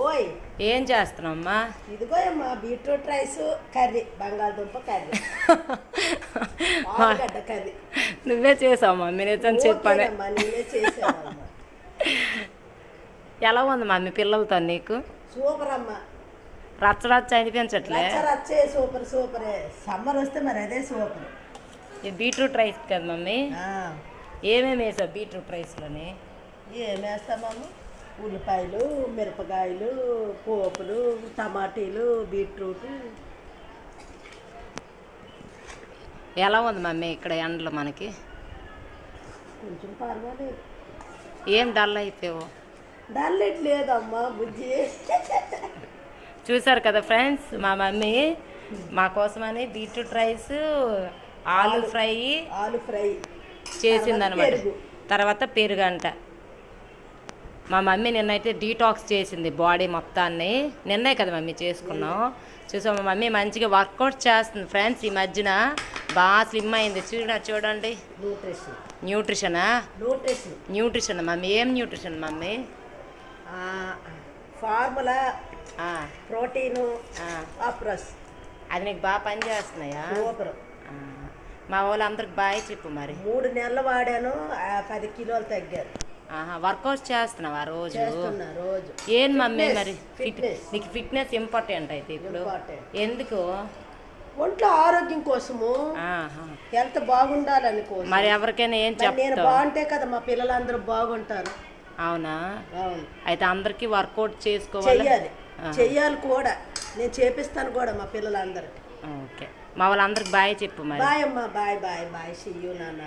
ఓయ్ ఏం చేస్తున్నావమ్మా? ఇదిగో అమ్మా బీట్రూట్ రైస్ కర్రీ, బంగాళదుంప కర్రీ, ఆలుగడ్డ కర్రీ. నువ్వే చేసావు మమ్మీ, నిజం చెప్పాను. నేనే చేసానమ్మా. ఎలా ఉంది మమ్మీ పిల్లలతో నీకు? సూపర్ అమ్మా. రచ్చ అనిపించట్లే? రచ్చే సూపర్ సూపరే. సమ్మర్ వస్తే మరి అదే సూపర్. ఇది బీట్రూట్ రైస్ కదా మమ్మీ? ఏమేమి వేసావు బీట్రూట్ రైస్లోని? ఏమేస్తామమ్మ? ఉల్లిపాయలు, మిరపకాయలు, పోపులు, టమాటీలు, బీట్రూట్. ఎలా ఉంది మమ్మీ ఇక్కడ ఎండలు మనకి? కొంచెం పర్వాలేదు. ఏం డల్ అయిపోయావు? డల్లెట్ లేదమ్మా బుజ్జి. చూసారు కదా ఫ్రెండ్స్, మా మమ్మీ మా కోసమని బీట్రూట్ రైస్, ఆలు ఫ్రై చేసిందనమాట. తర్వాత పెరుగంట. మా మమ్మీ నిన్నైతే డీటాక్స్ చేసింది బాడీ మొత్తాన్ని. నిన్నే కదా మమ్మీ చేసుకున్నాం. చూసాం మా మమ్మీ మంచిగా వర్కౌట్ చేస్తుంది ఫ్రెండ్స్. ఈ మధ్యన బాగా స్లిమ్ అయింది. చూడండి. న్యూట్రిషనా? Nutrition mummy. ఏం న్యూట్రిషన్ మమ్మీ? ఫార్ములా, ప్రోటీను, ఆప్రస్. అది నీకు బాగా పని చేస్తున్నాయా? సూపర్. మా వాళ్ళందరికి బాగా చెప్పు మరి. 3 నెలలు వాడాను, 10 కిలోలు తగ్గారు. వర్కౌట్ చేస్తున్నావా రోజు? రోజు. ఏం మమ్మీ మరి నీకు ఫిట్నెస్ ఇంపార్టెంట్ అయితే ఇప్పుడు? ఎందుకు? ఒంట్లో ఆరోగ్యం కోసము, హెల్త్ బాగుండాలని కోసం. మరి ఎవరికైనా ఏం చెప్తావు? నేను బాగుంటే కదా మా పిల్లలందరూ బాగుంటారు. అవునా? అవును. అయితే అందరికి వర్కౌట్ చెయ్యాలి కూడా. నేను చేపిస్తాను కూడా మా పిల్లలందరూ. ఓకే. మా వాళ్ళందరికి బాయ్ చెప్పు మరి. బాయ్ అమ్మా. Bye bye bye. See you నాన్న.